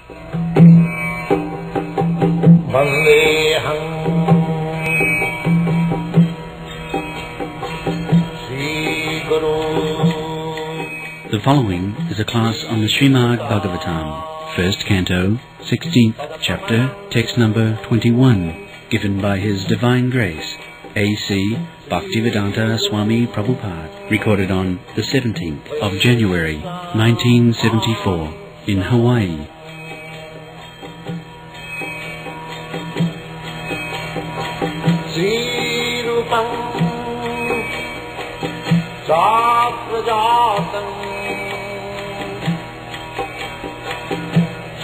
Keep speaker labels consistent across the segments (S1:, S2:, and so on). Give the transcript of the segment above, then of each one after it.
S1: The following is a class on the Srimad Bhagavatam, first canto, 16th chapter, text number 21, given by His Divine Grace, A.C. Bhaktivedanta Swami Prabhupada, recorded on the 17th of January, 1974, in Hawaii.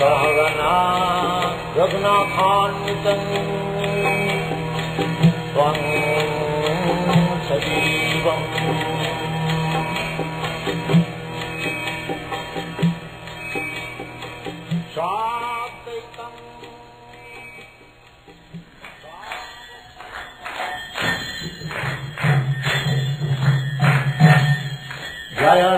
S2: Sahagana Raghunathanvitam Swam Sajivam Shadaitam Jaya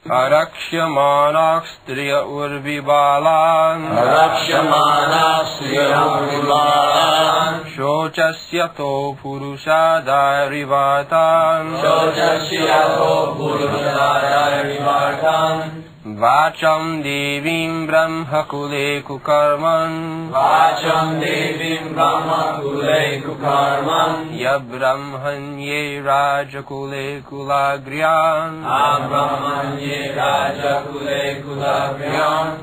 S3: Arakshyamanakstriya urvibalan Shocasyato purushadarivatan Vacham devim brahma kule kukarman.
S2: Vacham devim brahma kule kukarman.
S3: Yabrahmanye raja kule kulagriyan.
S2: Abrahmanye raja kule kulagriyan.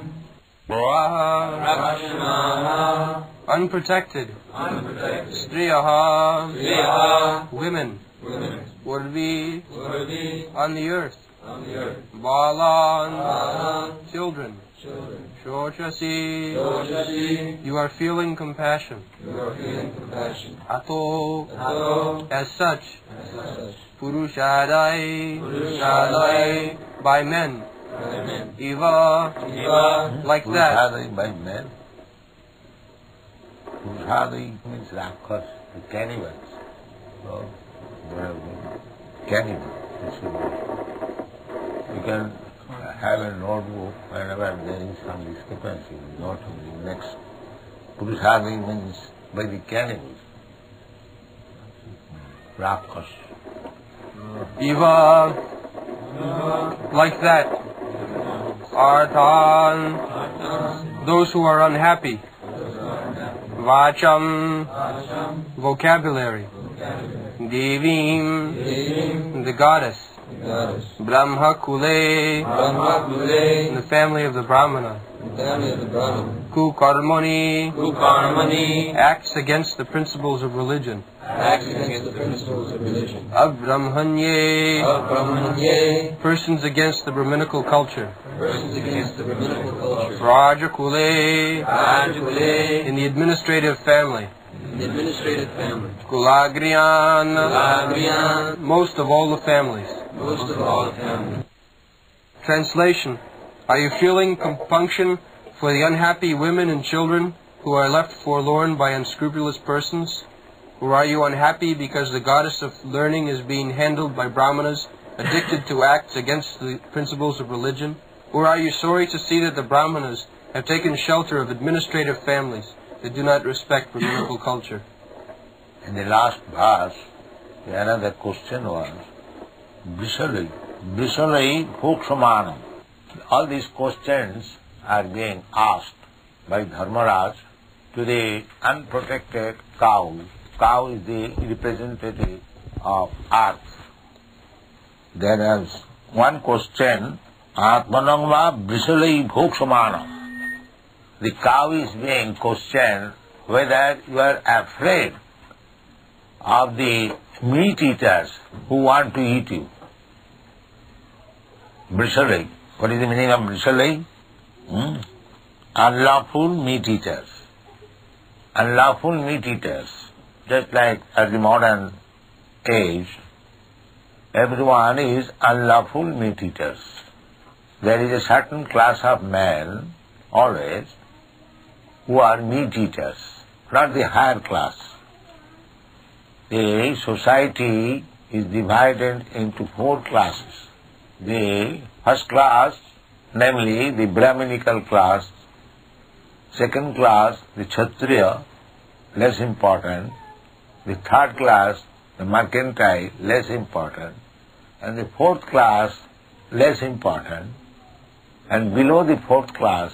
S2: Rakshanaha.
S3: Unprotected.
S2: Unprotected.
S3: Striyaha.
S2: Striyaha.
S3: Women.
S2: Women.
S3: Worthy.
S2: Worthy.
S3: On the earth.
S2: On the earth.
S3: Balan.
S2: Balan.
S3: Children.
S2: Children.
S3: Shoshasi.
S2: Shoshasi.
S3: You are feeling compassion.
S2: You are feeling compassion.
S3: Ato.
S2: Ato.
S3: As such.
S2: As such.
S3: Purushadai.
S2: Purushadai.
S3: By men.
S2: By men.
S3: Eva.
S2: Eva.
S3: Like that.
S4: Purushadai by men. Purushadai means Rakshas, the cannibals. So, they have been cannibals. You can have a notebook whenever there is some discrepancy, not in the next. Purushadai means by the cannibals. Rakshas.
S3: Eva. Like that. Arthan. Those who are unhappy. Vacham. Vocabulary. Devim. The goddess. Brahma Kule.
S2: Brahma Kule.
S3: The family of the Brahmana.
S2: Family of the Brahmana.
S3: Kukarmani.
S2: Kukarmani.
S3: Acts against the principles of religion.
S2: Acts against the principles of religion.
S3: Abrahmanye.
S2: Abrahmanye.
S3: Persons against the Brahminical culture.
S2: Persons against the Brahminical culture.
S3: Rajakule.
S2: Rajkule.
S3: In the administrative family.
S2: The administrative family.
S3: Kulagriyan.
S2: Kulagriyan.
S3: Most of all the families.
S2: Most of all the family.
S3: Translation. Are you feeling compunction for the unhappy women and children who are left forlorn by unscrupulous persons? Or are you unhappy because the goddess of learning is being handled by Brahmanas addicted to acts against the principles of religion? Or are you sorry to see that the Brahmanas have taken shelter of administrative families that do not respect Brahminical culture?
S4: In the last verse, another question was, Brishalai Bhokshamanam. All these questions are being asked by Dharmaraj to the unprotected cow. Cow is the representative of earth. There is one question, Atmanangva Brishalai Bhokshamanam. The cow is being questioned whether you are afraid of the meat eaters who want to eat you. Brishalai. What is the meaning of Brishalai? Unlawful meat eaters. Unlawful meat eaters. Just like at the modern age, everyone is unlawful meat eaters. There is a certain class of men, always, who are meat eaters, not the higher class. The society is divided into 4 classes. The first class, namely the Brahminical class. Second class, the Kshatriya, less important. The third class, the mercantile, less important. And the fourth class, less important. And below the fourth class,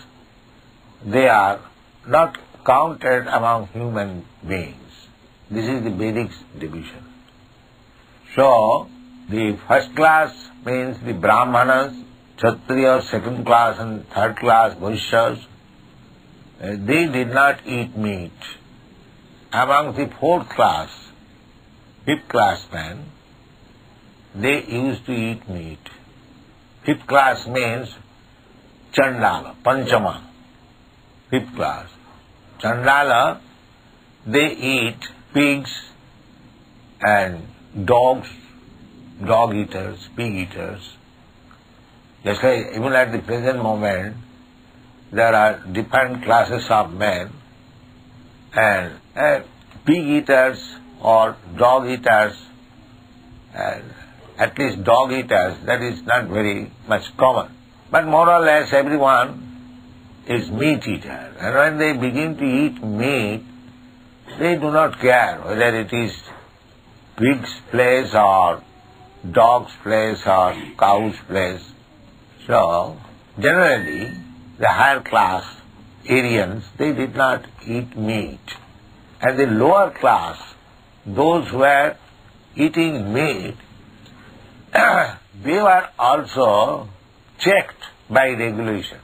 S4: they are not counted among human beings. This is the Vedic division. So, the first class means the Brahmanas, Kshatriyas, second class and third class Vaishyas. They did not eat meat. Among the fourth class, fifth class men, they used to eat meat. Fifth class means Chandala, Panchama, fifth class. Chandala, they eat pigs and dogs, dog eaters, pig eaters. Just like even at the present moment, there are different classes of men, and pig eaters or dog eaters, and at least dog eaters, that is not very much common. But more or less everyone is meat eater. And when they begin to eat meat, they do not care whether it is pig's flesh or dog's flesh or cow's flesh. So, Generally, the higher class Aryans, they did not eat meat. And the lower class, those who were eating meat, they were also checked by regulation.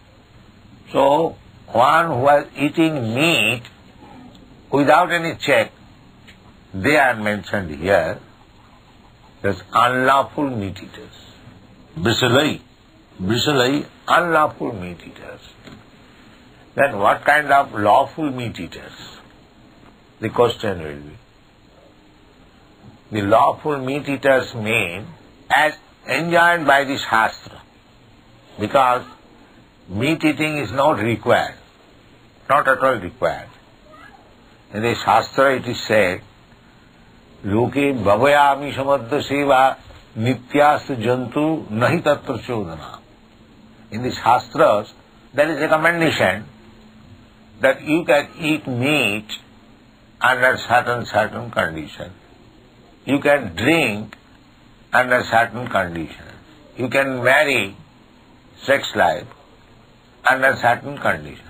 S4: So, one who was eating meat without any check, they are mentioned here as unlawful meat eaters. Brisalai, unlawful meat eaters. Then what kind of lawful meat eaters? The question will be. The lawful meat eaters mean as enjoined by the Shastra, because meat eating is not required, not at all required. In the Shastra it is said, Loke bhavayami samadha seva nityastu jantu nahi tatra chodana. In the Shastras there is a recommendation that you can eat meat under certain conditions. You can drink under certain conditions. You can marry sex life under certain conditions.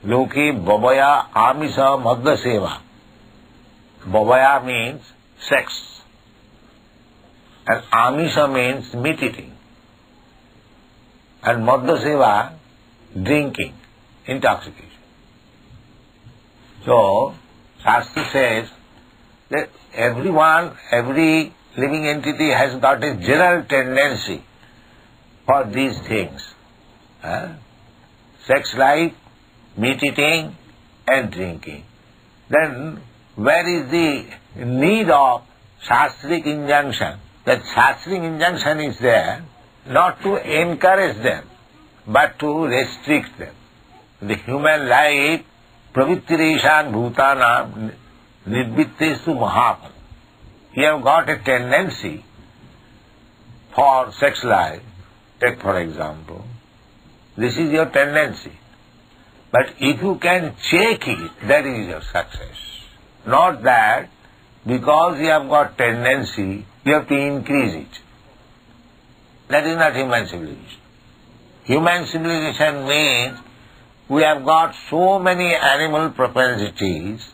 S4: Loke bhavaya amisa madha seva. Bhavaya means sex. And amisa means meat eating. And madha seva, drinking, intoxication. So, Shastra says that everyone, every living entity has got a general tendency for these things. Sex life, meat eating and drinking. Then where is the need of Shastric injunction? That Shastric injunction is there not to encourage them but to restrict them. The human life, pravittireshan bhutana nidvittesu mahapam. You have got a tendency for sex life. Take for example, this is your tendency. But if you can check it, that is your success. Not that because you have got tendency, you have to increase it. That is not human civilization. Human civilization means we have got so many animal propensities,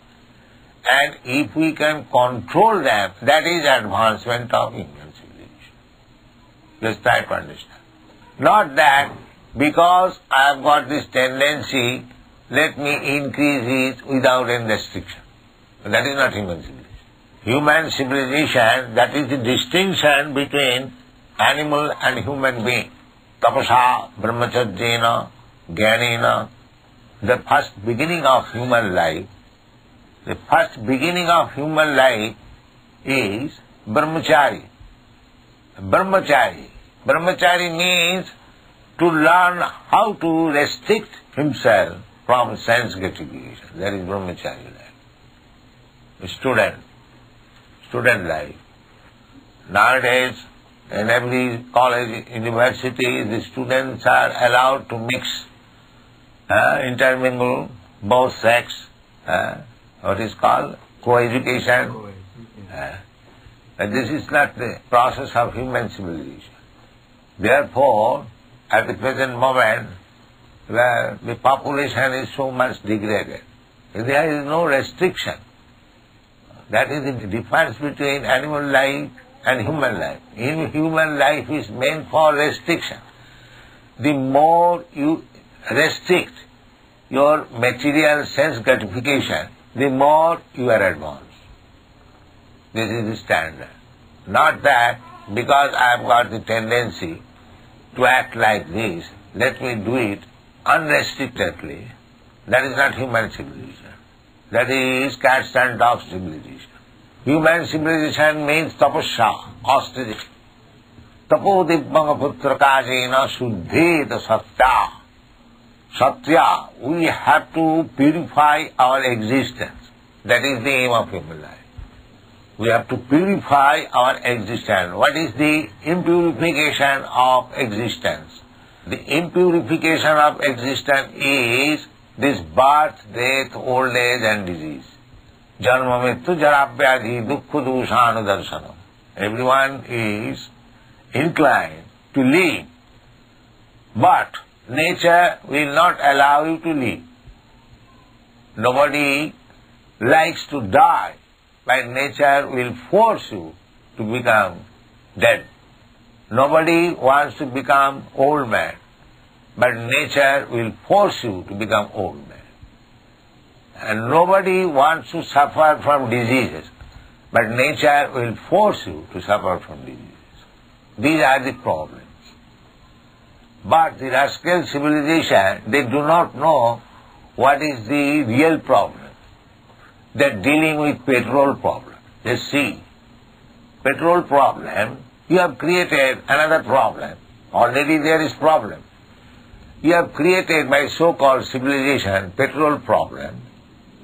S4: and if we can control them, that is advancement of human civilization. Let's try to understand. Not that because I have got this tendency, let me increase it without any restriction. That is not human civilization. Human civilization, that is the distinction between animal and human being. Tapasa, brahmacharyena, jnanena. The first beginning of human life, the first beginning of human life is brahmachari. Brahmachari. Brahmachari means to learn how to restrict himself from sense gratification. That is brahmachari life. Student life. Nowadays, in every college, university, the students are allowed to mix, intermingle both sex, what is called co-education. This is not the process of human civilization. Therefore, at the present moment, where the population is so much degraded, there is no restriction. That is the difference between animal life and human life. In human life is meant for restriction. The more you restrict your material sense gratification, the more you are advanced. This is the standard. Not that because I have got the tendency to act like this, let me do it unrestrictedly. That is not human civilization. That is cats and dogs civilization. Human civilization means tapasya, austerity. Tapo dibbanga putrakajena suddheta satya. Satya, we have to purify our existence. That is the aim of human life. We have to purify our existence. What is the impurification of existence? The impurification of existence is this birth, death, old age and disease. Janma mrityu jaravyadhi dukkha dushanu darshanam. Everyone is inclined to live But nature will not allow you to live. Nobody likes to die, but nature will force you to become dead. Nobody wants to become old man, but nature will force you to become old man. And nobody wants to suffer from diseases, but nature will force you to suffer from diseases. These are the problems. But the rascal civilization, they do not know what is the real problem. They are dealing with petrol problem. They see, petrol problem, you have created another problem. Already there is problem. You have created by so-called civilization petrol problem.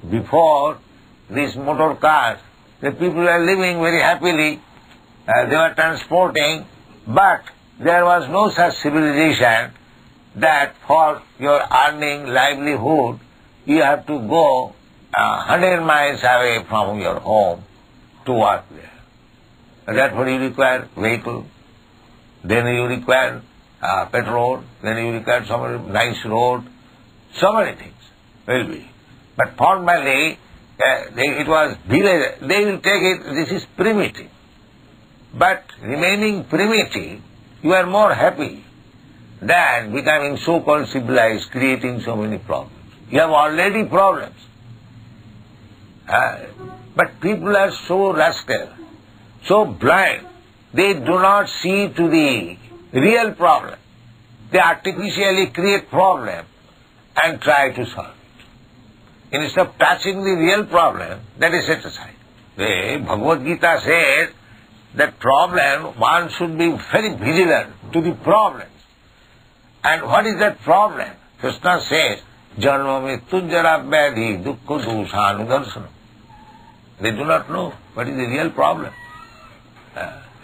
S4: Before these motor cars, the people were living very happily. They were transporting, but there was no such civilization that for your earning livelihood, you have to go 100 miles away from your home to work there. Therefore you require vehicle, then you require petrol, then you require some nice road, so many things will be. But formerly, it was village, they will take it, this is primitive. But remaining primitive, you are more happy than becoming so-called civilized, creating so many problems. You have already problems. But people are so rascal, so blind, they do not see to the real problem. They artificially create problem and try to solve it. Instead of touching the real problem, that is set aside. The Bhagavad Gita says that problem, one should be very vigilant to the problems. And what is that problem? Krishna says, Janma mrityunjara vyadhi dukkha doshanudarsana. They do not know what is the real problem.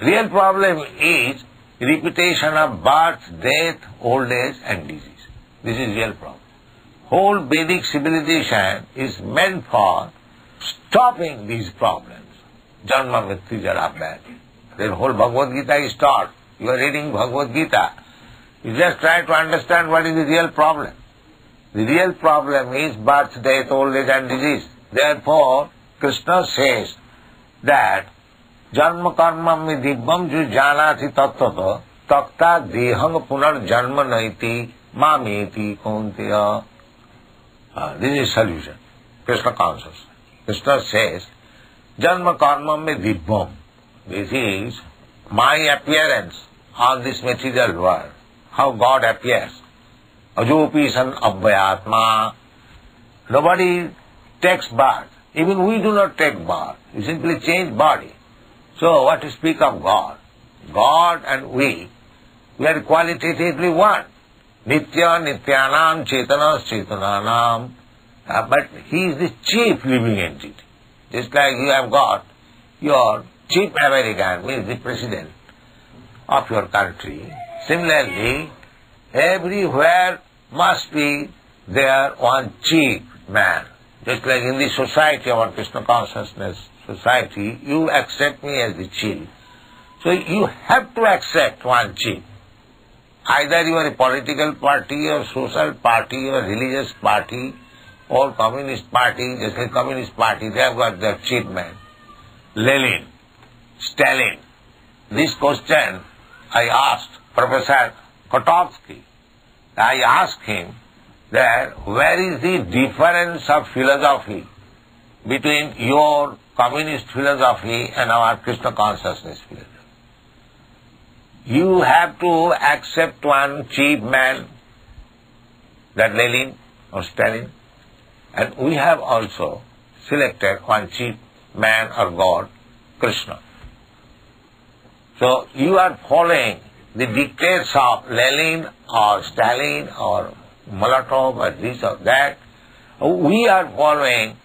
S4: Real problem is repetition of birth, death, old age and disease. This is real problem. Whole Vedic civilization is meant for stopping these problems. Janma mrityu jara vyadhi. The whole Bhagavad Gita is taught. You are reading Bhagavad Gita. You just try to understand what is the real problem. The real problem is birth, death, old age and disease. Therefore, Krishna says that Janma karma me dibbam ju janati tattva takta dehang punar janma naiti mameti kaunteya. This is solution. Krishna consciousness. Krishna says, Janma karma me dibbam. This is my appearance on this material world. How God appears. Ajopi san abhyatma. Nobody takes birth. Even we do not take birth. We simply change body. So what to speak of God? God and we are qualitatively one. Nitya nityanam chetanas chetananam. But He is the chief living entity. Just like you have got your chief American, means the president of your country. Similarly, everywhere must be there one chief man. Just like in the society, our Krishna consciousness society, you accept me as the chief. So you have to accept one chief. Either you are a political party or social party or religious party or communist party, just like communist party, they have got their chief man. Lenin, Stalin. This question I asked Professor Kotovsky. I asked him that where is the difference of philosophy between your communist philosophy and our Krishna consciousness philosophy? You have to accept one chief man, that Lenin or Stalin, and we have also selected one chief man or God, Krishna. So you are following the dictates of Lenin or Stalin or Molotov or this or that. We are following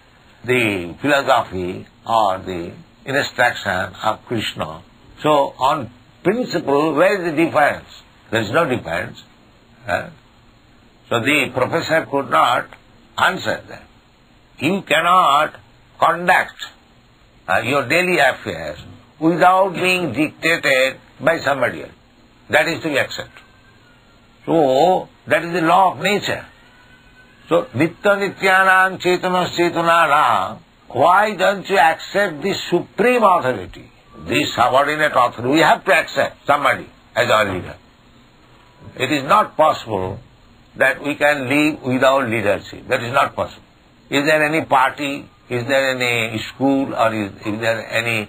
S4: the philosophy or the instruction of Krishna. So on principle, where is the difference? There is no difference. So the professor could not answer that. You cannot conduct your daily affairs without being dictated by somebody else. That is to be accepted. So, that is the law of nature. So, Nitya Nityanam Chetanas Chetananam, why don't you accept the supreme authority, the subordinate authority? We have to accept somebody as our leader. It is not possible that we can live without leadership. That is not possible. Is there any party, is there any school, or is there any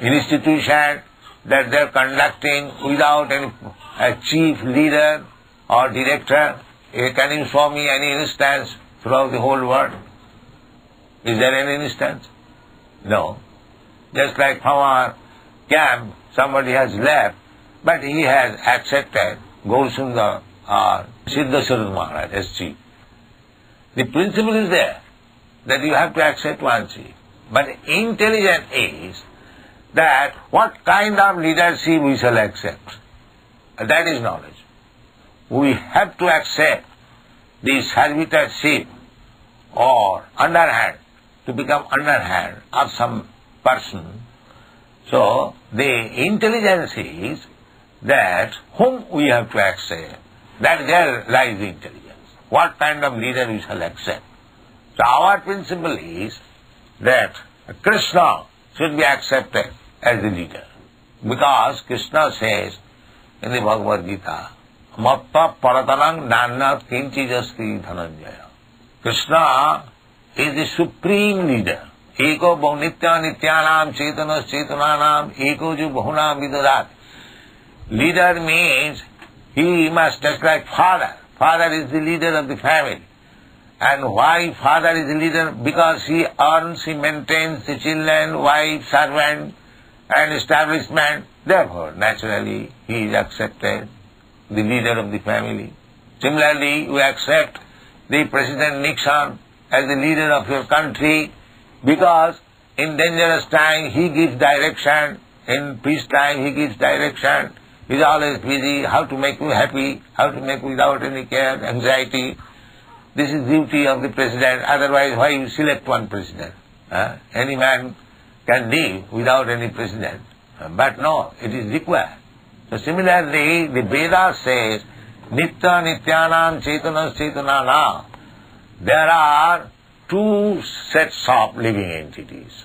S4: institution that they are conducting without a chief leader or director? Can you show me any instance throughout the whole world? Is there any instance? No. Just like from our camp, somebody has left, but he has accepted Gaurasundar or Siddhaswarup Maharaj as chief. The principle is there, that you have to accept one chief. But intelligence is that what kind of leadership we shall accept. That is knowledge. We have to accept the servitorship or underhand, to become underhand of some person. So, the intelligence is that whom we have to accept. That there lies the intelligence. What kind of leader we shall accept. So our principle is that Krishna should be accepted as the leader. Because Krishna says in the Bhagavad Gita, Matta Paratanang Nannat Kinchijasti Dhananjaya. Krishna is the supreme leader. Eko Nitya Nityanam Chetanas Chetananam Eko Ju Bahunam Vidadat. Leader means he must just like father. Father is the leader of the family. And why father is the leader? Because he earns, he maintains the children, wife, servant, and establishment. Therefore, naturally, he is accepted, the leader of the family. Similarly, we accept the President Nixon as the leader of your country because in dangerous time he gives direction, in peace time he gives direction. He is always busy, how to make you happy, how to make without any care, anxiety. This is duty of the president, otherwise why you select one president? Any man can live without any president. But no, it is required. So similarly, the Veda says, Nitya Nityanam Chetanas Chetananam. There are two sets of living entities.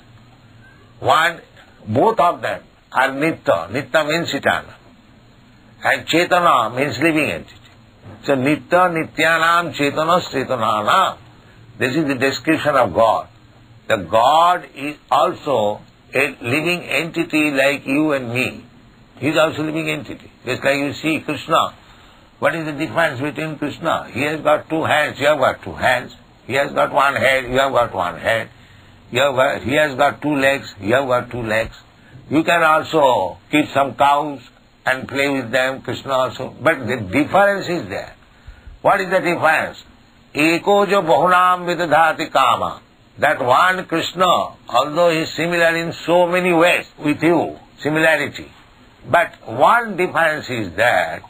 S4: One, both of them are Nitya. Nitya means eternal. And Chetana means living entity. So Nitya Nityanam Chetanas Chetananam. This is the description of God. The God is also a living entity like you and me. He is also a living entity. Just like you see Krishna. What is the difference between Krishna? He has got two hands, you have got two hands. He has got one head, you have got one head. He has got two legs, you have got two legs. You can also keep some cows and play with them, Krishna also. But the difference is there. What is the difference? Eko jo bahunam vidadhati kama. That one Krishna, although he is similar in so many ways with you, similarity. But one difference is that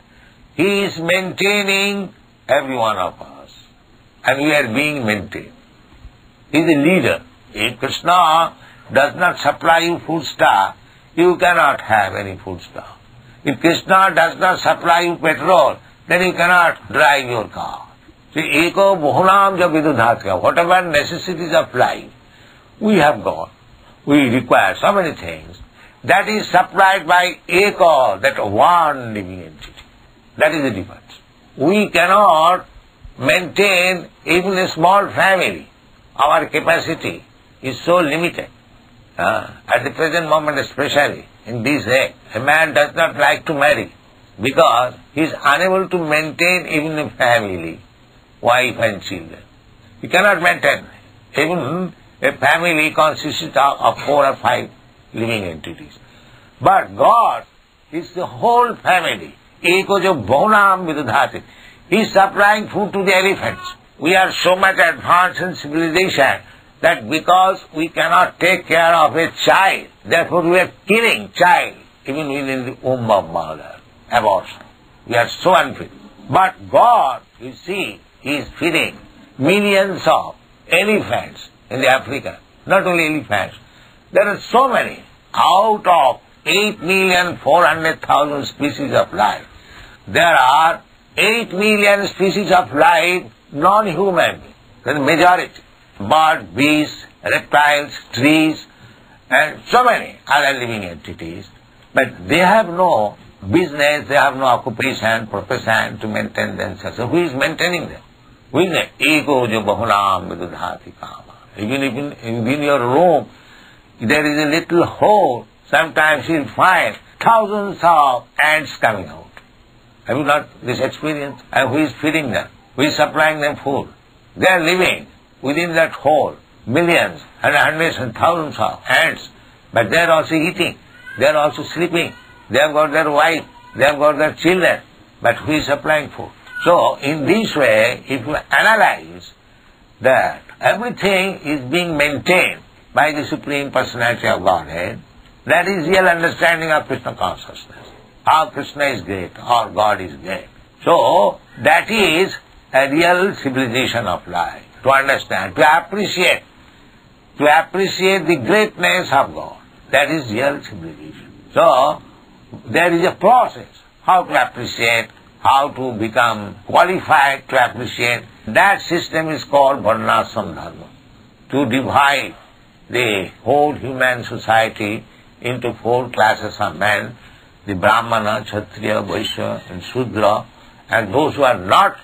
S4: he is maintaining every one of us. And we are being maintained. He is the leader. If Krishna does not supply you food stuff, you cannot have any food stuff. If Krishna does not supply you petrol, then you cannot drive your car. See, eko bhunam ja vidudhatya, whatever necessities of life we have got, we require so many things, that is supplied by eko, that one living entity. That is the difference. We cannot maintain even a small family. Our capacity is so limited. At the present moment especially, in this day, a man does not like to marry because he is unable to maintain even a family, wife and children. He cannot maintain. Even a family consists of 4 or 5 living entities. But God is the whole family. Eko jo bahunam vidudhati. He is supplying food to the elephants. We are so much advanced in civilization that because we cannot take care of a child, therefore we are killing child even within the womb of mother. Abortion. We are so unfit. But God, you see, He is feeding millions of elephants in the Africa. Not only elephants. There are so many. Out of 8,400,000 species of life, there are 8 million species of life, non-human, the majority. Birds, beasts, reptiles, trees, and so many other living entities. But they have no business, they have no occupation, profession to maintain themselves. So who is maintaining them? Who is it? Ego jo bahulam vidudhati kama. Even if in your room there is a little hole, sometimes you'll find thousands of ants coming out. Have you not this experience? And who is feeding them? Who is supplying them food? They are living within that hole, millions and hundreds and thousands of ants, but they are also eating, they are also sleeping, they have got their wife, they have got their children, but who is supplying food? So, in this way, if you analyze that everything is being maintained by the Supreme Personality of Godhead, that is real understanding of Krishna consciousness. Our Krishna is great, our God is great. So, that is a real civilization of life, to understand, to appreciate the greatness of God. That is real civilization. So, there is a process how to appreciate, how to become qualified to appreciate. That system is called Varnashram Dharma, to divide the whole human society into 4 classes of men, the Brahmana, Kshatriya, Vaishya and Shudra, and those who are not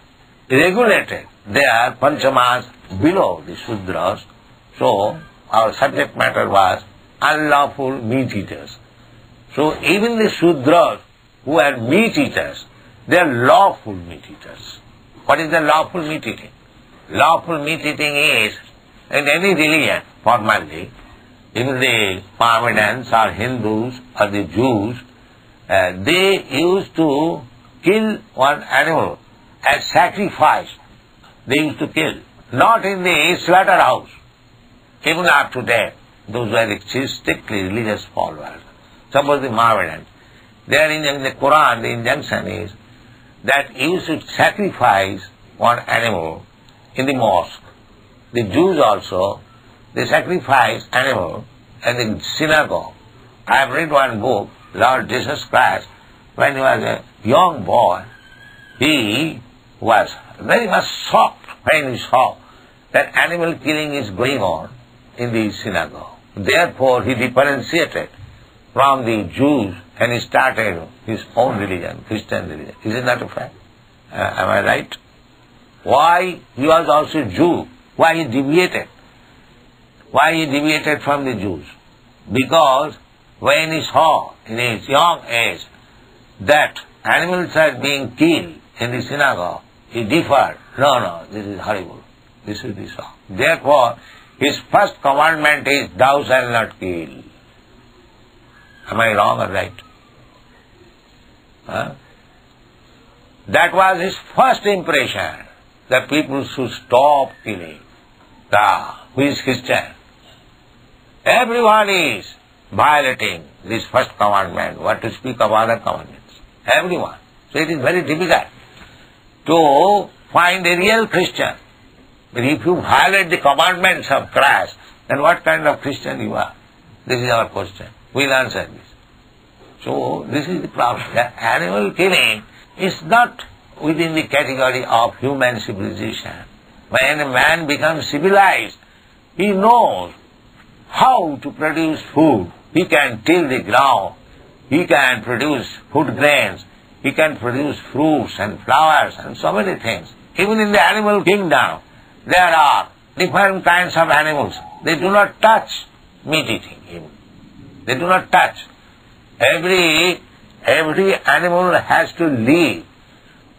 S4: regulated, they are Panchamas below the Shudras. So, our subject matter was unlawful meat eaters. So, even the Shudras who are meat eaters, they are lawful meat eaters. What is the lawful meat eating? Lawful meat eating is, in any religion, formally, even the Mohammedans or Hindus or the Jews, they used to kill one animal as sacrifice. They used to kill, not in the slaughterhouse. Even up to date, those who are strictly religious followers. Suppose the Mohammedans, there in the Quran, the injunction is that you should sacrifice one animal in the mosque. The Jews also, they sacrifice animal in the synagogue. I have read one book, Lord Jesus Christ, when he was a young boy, he was very much shocked when he saw that animal killing is going on in the synagogue. Therefore, he differentiated from the Jews and he started his own religion, Christian religion. Isn't that a fact? Am I right? Why he was also Jew? Why he deviated? Why he deviated from the Jews? Because when he saw in his young age that animals are being killed in the synagogue, he differed. No, this is horrible. This is the wrong. Therefore, his first commandment is, thou shalt not kill. Am I wrong or right? That was his first impression, that people should stop killing. Who is Christian? Everyone is violating this first commandment. What to speak of other commandments? Everyone. So it is very difficult to find a real Christian. But if you violate the commandments of Christ, then what kind of Christian you are? This is our question. We'll answer this. So this is the problem. That animal killing is not within the category of human civilization. When a man becomes civilized, he knows how to produce food. He can till the ground. He can produce food grains. He can produce fruits and flowers and so many things. Even in the animal kingdom, there are different kinds of animals. They do not touch meat eating even. They do not touch. Every animal has to live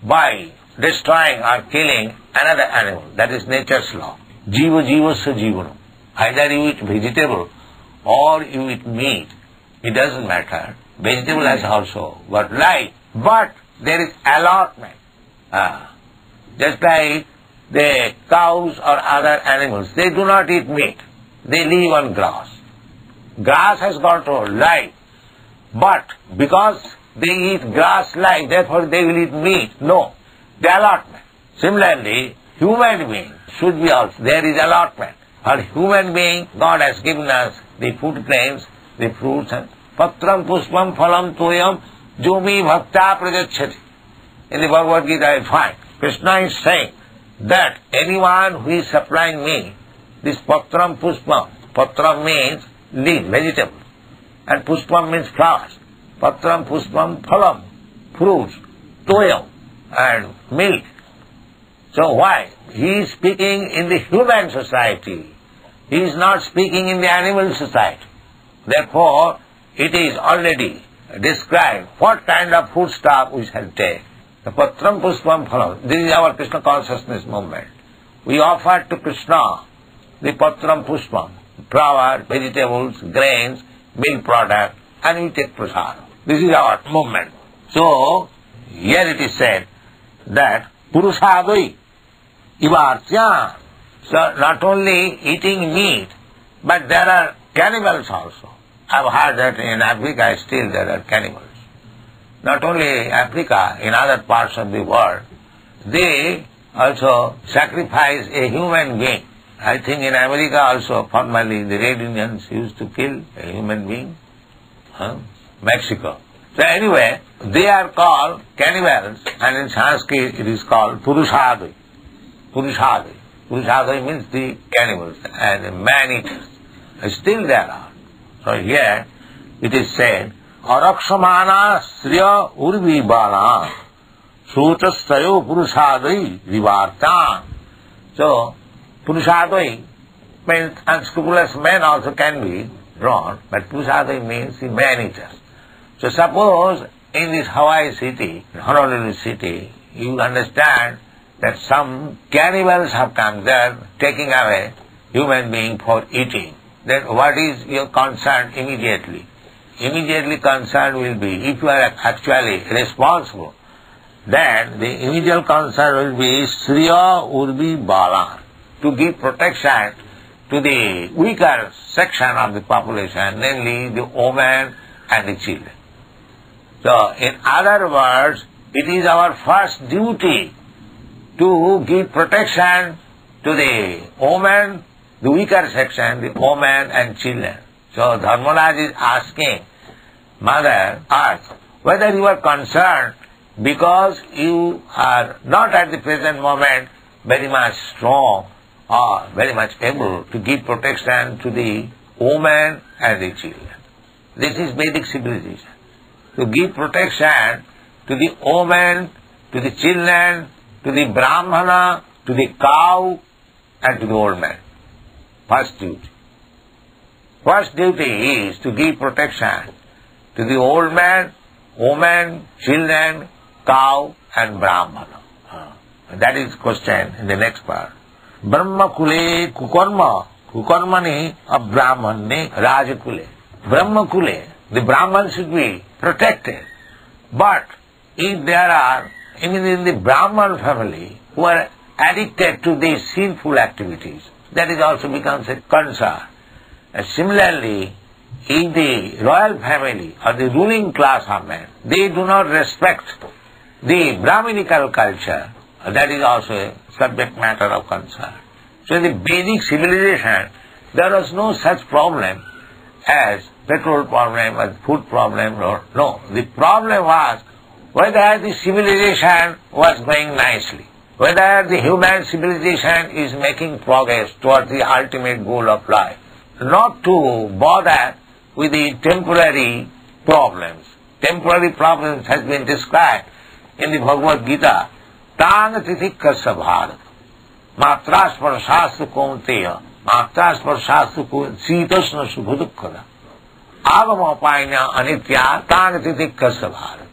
S4: by destroying or killing another animal. That is nature's law. Jiva jivasya jivanam. Either you eat vegetable or you eat meat, it doesn't matter. Vegetable has also got life, but there is allotment. Just like the cows or other animals, they do not eat meat. They live on grass. Grass has got a life, but because they eat grass life, therefore they will eat meat. No, the allotment. Similarly, human being should be also, there is allotment. For human being, God has given us the food grains, the fruits, and patram puspam phalam toyam jumi bhakta prajachati. in the Bhagavad Gita I find. Krishna is saying that anyone who is supplying me this patram puspam. Patram means leaf, vegetable, and puspam means flowers. Patram puspam phalam, fruits, toil, and milk. So why? He is speaking in the human society. He is not speaking in the animal society. Therefore, it is already described what kind of foodstuff we shall take. The patram puspam phalam. This is our Krishna consciousness movement. We offer to Krishna the patram puspam, flowers, vegetables, grains, milk product, and we take prasad. This is our movement. So, here it is said that purushadai ivartya. So, not only eating meat, but there are cannibals also. I've heard that in Africa still there are cannibals. Not only Africa, in other parts of the world, they also sacrifice a human being. I think in America also, formerly the Red Indians used to kill a human being. Mexico. So anyway, they are called cannibals, and in Sanskrit it is called purushadai. Purushadai. Purushadai means the cannibals and man-eaters. Still there are. So here it is said, arakshamana sriya urvi bala sutastayo purushadai vivartan. So, purushadai means unscrupulous men also can be drawn, but purushadai means the man-eaters. So suppose in this Hawaii city, Honolulu city, you understand that some cannibals have come there taking away human being for eating. Then what is your concern immediately? Immediately concern will be, if you are actually responsible, then the immediate concern will be Sriya Urbi Bala, to give protection to the weaker section of the population, namely the women and the children. So, in other words, it is our first duty to give protection to the women, the weaker section, the women and children. So, Dharmaraj is asking Mother Earth whether you are concerned because you are not at the present moment very much strong or very much able to give protection to the women and the children. This is Vedic civilization. To give protection to the women, to the children, to the Brahmana, to the cow, and to the old man. First duty. First duty is to give protection to the old man, woman, children, cow, and Brahmana. That is question in the next part. Brahma kule kukarma, kukarmani abrahmane rajakule. Brahma kule, the Brahman should be protected. But if there are, even in the Brahman family, who are addicted to these sinful activities, that is also becomes a concern. And similarly, in the royal family or the ruling class of men, they do not respect the Brahminical culture. That is also a subject matter of concern. So in the Vedic civilization, there was no such problem as petrol problem or food problem. No, the problem was whether the civilization was going nicely, whether the human civilization is making progress towards the ultimate goal of life, not to bother with the temporary problems. Temporary problems has been described in the Bhagavad Gita. Tang titikasya bharat, matras parasasthu kaunteya, matras parasasthu sitasna subhudukkada, agamapaina anitya tang titikasya bharat.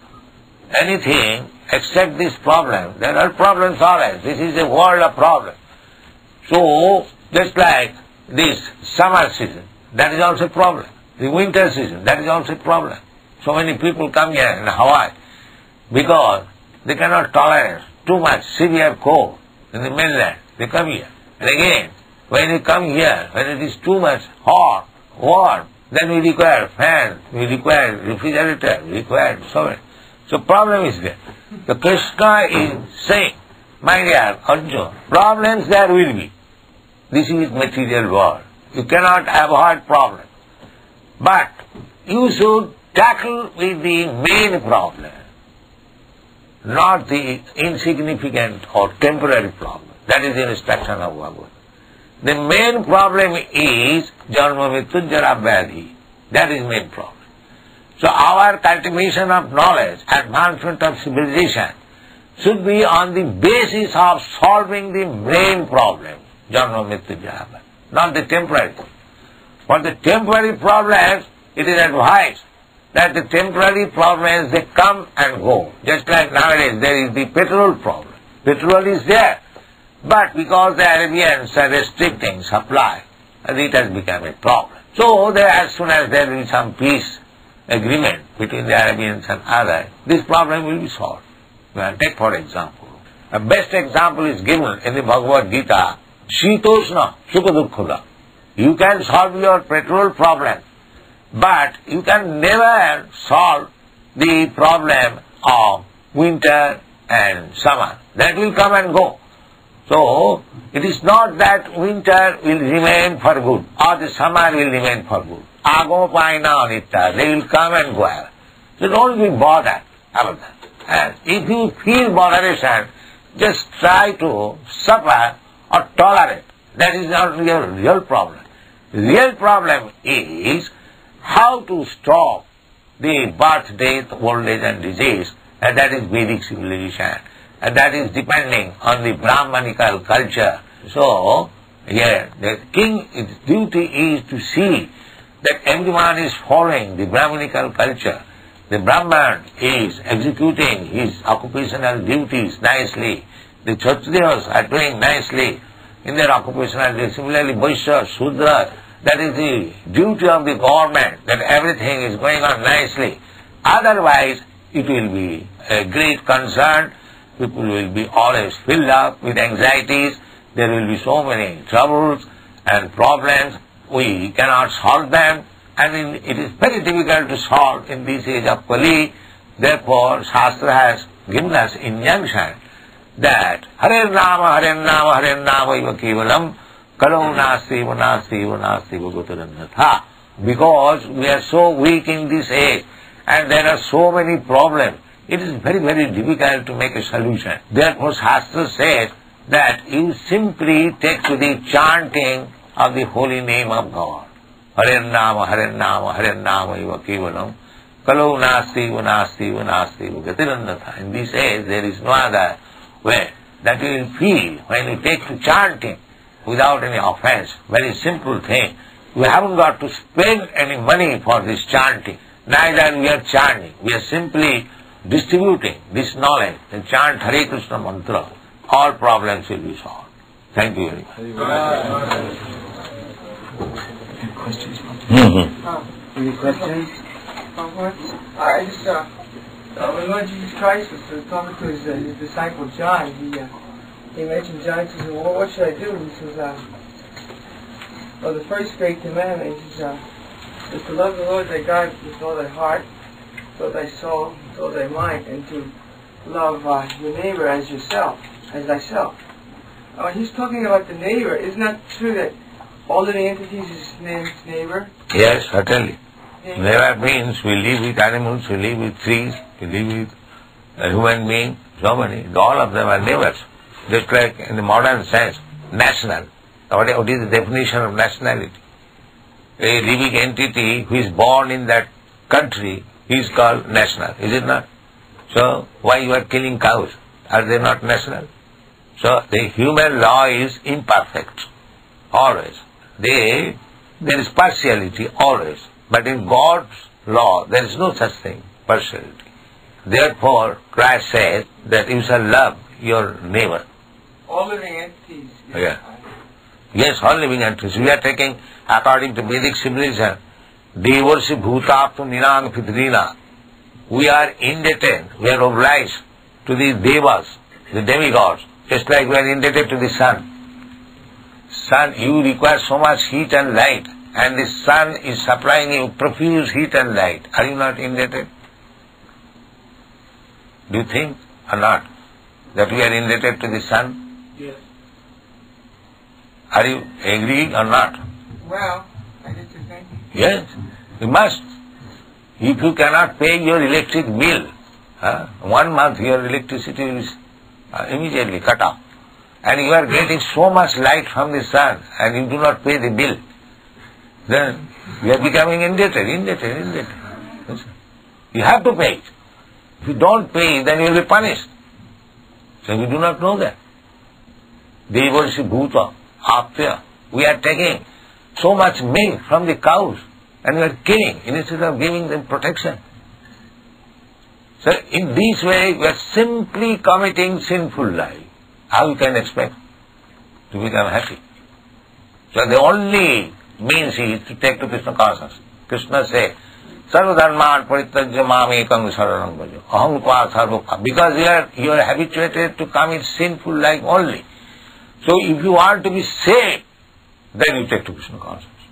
S4: Anything except this problem, there are problems always. This is a world of problems. So, just like this summer season, that is also a problem. The winter season, that is also a problem. So many people come here in Hawaii because they cannot tolerate too much severe cold in the mainland. They come here. And again, when you come here, when it is too much hot, warm, then we require fans, we require refrigerator, we require so many. So problem is there. The Krishna is saying, my dear Arjuna, problems there will be. This is material world. You cannot avoid problems. But you should tackle with the main problem. not the insignificant or temporary problem. That is the instruction of Bhagavad. The main problem is Janma Mrityu Jara Vyadhi. That is the main problem. So our cultivation of knowledge, advancement of civilization, should be on the basis of solving the main problem, Janma Mrityu Jara Vyadhi, not the temporary. For the temporary problems, it is advised that the temporary problems, they come and go. Just like nowadays there is the petrol problem. Petrol is there, but because the Arabians are restricting supply, it has become a problem. So as soon as there will be some peace agreement between the Arabians and others, this problem will be solved. Take for example, a best example is given in the Bhagavad Gita, Shitoshna Sukha. You can solve your petrol problem, but you can never solve the problem of winter and summer. That will come and go. So, it is not that winter will remain for good or the summer will remain for good. Ago paina anita, they will come and go. So don't be bothered about that. And if you feel botheration, just try to suffer or tolerate. That is not your real problem. Real problem is how to stop the birth, death, old age and disease, and that is Vedic civilization. And that is depending on the Brahmanical culture. So, here, the king's duty is to see that everyone is following the Brahmanical culture. The Brahman is executing his occupational duties nicely. The Kshatriyas are doing nicely in their occupational duties. Similarly, Vaishya, Shudra, that is the duty of the government, that everything is going on nicely. Otherwise, it will be a great concern. People will be always filled up with anxieties. There will be so many troubles and problems. We cannot solve them. And it is very difficult to solve in this age of Kali. Therefore, Shastra has given us injunction that Hare Nama, Hare Nama, Hare Nama iva kevalam kalau nasti nasti nasti bhagatarannatha. Because we are so weak in this age and there are so many problems, it is very, very difficult to make a solution. Therefore, Shastra says that you simply take to the chanting of the holy name of God. Hare Nama, Hare Nama, Hare Nama iva kevalam kalau nasti nasti nasti bhagatarannatha. In this age, there is no other way that you will feel when you take to chanting without any offense. Very simple thing. We haven't got to spend any money for this chanting. Neither we are chanting. We are simply distributing this knowledge and chant Hare Krishna mantra. All problems will be solved. Thank you very much.
S5: Any questions?
S6: Any questions? I just, when Lord Jesus Christ was talking to his disciple John, he mentioned John, he says, well, what should I do? He says, well, the first great commandment is to love the Lord thy God with all thy heart, with all thy soul, with all thy mind, and to love your neighbor as yourself, as thyself. He's talking about the neighbor. Isn't that true that all living entities is named neighbor?
S4: Yes, certainly. Neighbor means we live with animals, we live with trees, we live with a human being, so many. All of them are neighbors. Just like in the modern sense, national. What is the definition of nationality? A living entity who is born in that country is called national, is it not? So, why you are killing cows? Are they not national? So, the human law is imperfect, always. There is partiality, always. But in God's law, there is no such thing, partiality. Therefore, Christ says that you shall love your neighbor.
S6: All living entities.
S4: Yeah. Yes, all living entities. We are taking, according to Vedic civilization, Devarsi Bhutaptu Ninang Pitrina. We are indebted, we are obliged to the Devas, the demigods, just like we are indebted to the sun. Sun, you require so much heat and light, and the sun is supplying you profuse heat and light. Are you not indebted? Do you think or not that we are indebted to the sun?
S6: Yes.
S4: Are you agree or not?
S6: Well, I get to think.
S4: Yes, you must. If you cannot pay your electric bill, 1 month your electricity is immediately cut off. And you are getting so much light from the sun and you do not pay the bill. Then you are becoming indebted. You have to pay it. If you don't pay it, then you will be punished. So we do not know that. Devarshi bhuta, apya. We are taking so much milk from the cows and we are killing instead of giving them protection. So in this way we are simply committing sinful life. How you can expect to become happy? So the only means is to take to Krishna consciousness. Krishna says, Sarva dharman parityajya mam ekam saranam bhajo. Aham tva sarva. Because you are habituated to commit sinful life only. So if you want to be saved, then you take to Krishna consciousness.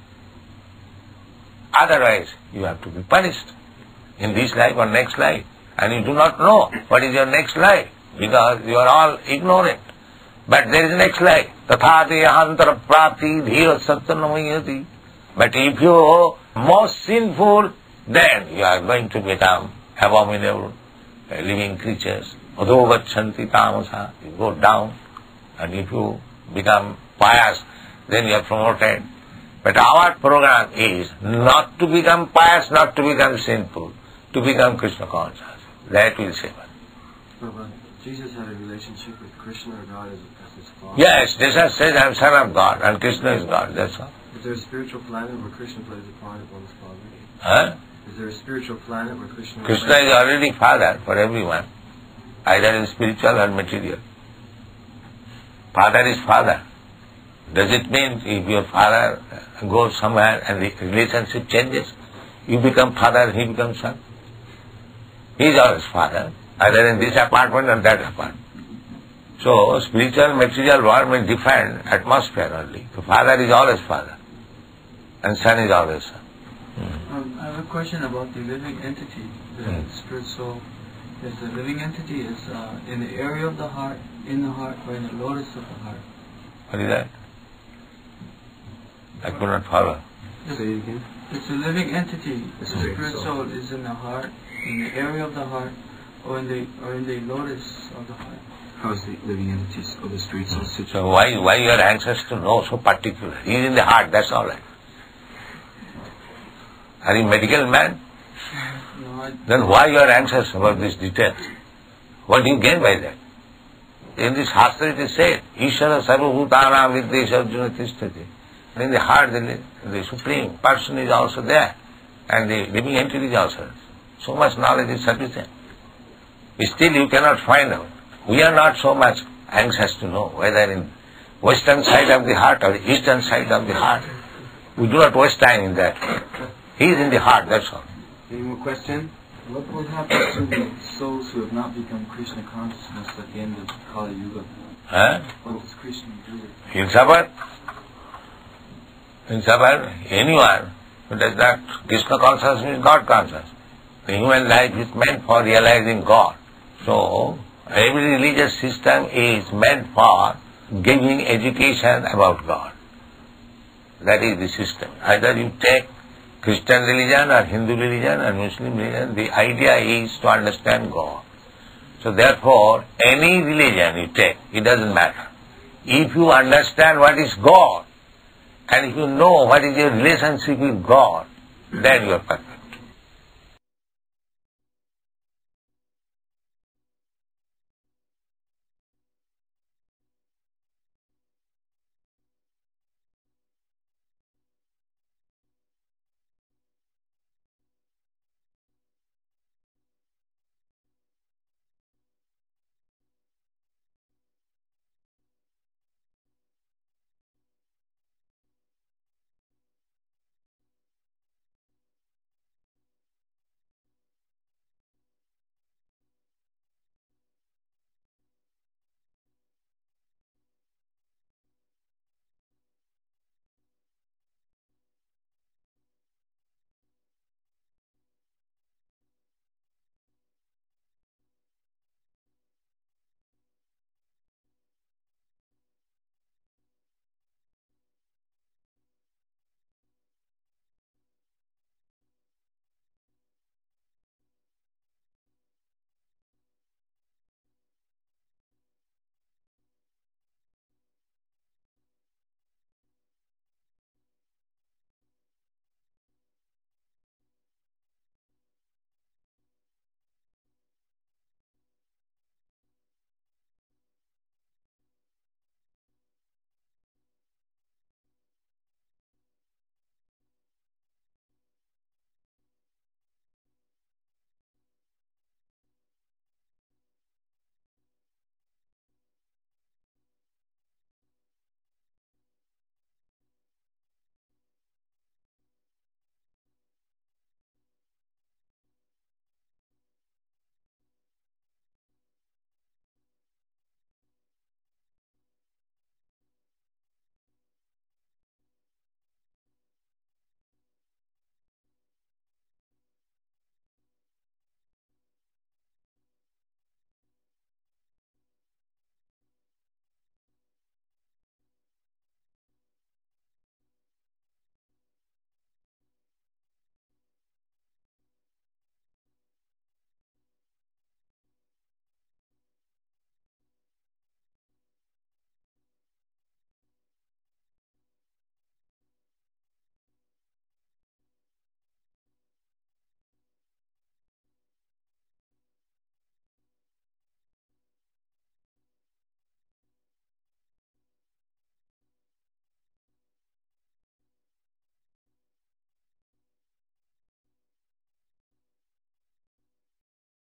S4: Otherwise, you have to be punished in this life or next life. And you do not know what is your next life because you are all ignorant. But there is next life. Tathate ahantara prapti dhira satyanamyati. But if you are most sinful, then you are going to become abominable living creatures. Adho gachanti tamasa. You go down. And if you become pious, then you are promoted. But our program is not to become pious, not to become sinful, to become Krishna conscious. That will save us.
S5: Jesus had a relationship with Krishna or God as his father.
S4: Yes, Jesus says, I am son of God, and Krishna is God, that's all.
S5: Is there a spiritual planet where Krishna plays a part of one's father?
S4: Huh?
S5: Is there a spiritual planet where Krishna...
S4: Krishna is already father for everyone, either in spiritual or material. Father is father. Does it mean if your father goes somewhere and the relationship changes, you become father and he becomes son? He is always father, either in this apartment or that apartment. So, spiritual, material world may different atmosphere only. So, father is always father, and son is always son.
S5: I have a question about the living entity, the spirit soul. Is the living entity in the area of the heart, in the heart, or in the lotus of the heart?
S4: What is that? I could not follow.
S5: Say it again. It's a living entity. The spirit soul is in the heart, in the area of the heart, or in the lotus of the heart.
S7: How is the living entities of the spirit soul situated?
S4: So why you are anxious to know so particular? He is in the heart, that's all right. Are you a medical man?
S5: No,
S4: Then why you are anxious about this detail? What do you gain by that? In this Shastra it is said, Ishara sarvabhutanam viddesha arjuna tishtati. In the heart the Supreme Person is also there, and the living entity is also there. So much knowledge is sufficient. Still you cannot find out. We are not so much anxious to know whether in western side of the heart or the eastern side of the heart. We do not waste time in that. He is in the heart, that's all.
S7: Any more questions? What will happen to the souls who have not become Krishna consciousness at the end of Kali Yuga? What does Krishna do?
S4: He'll suffer. He'll suffer. Anyone who does not, Krishna consciousness is not conscious. The human life is meant for realizing God. So, every religious system is meant for giving education about God. That is the system. Either you take Christian religion or Hindu religion or Muslim religion, the idea is to understand God. So therefore, any religion you take, it doesn't matter. If you understand what is God, and if you know what is your relationship with God, then you are perfect.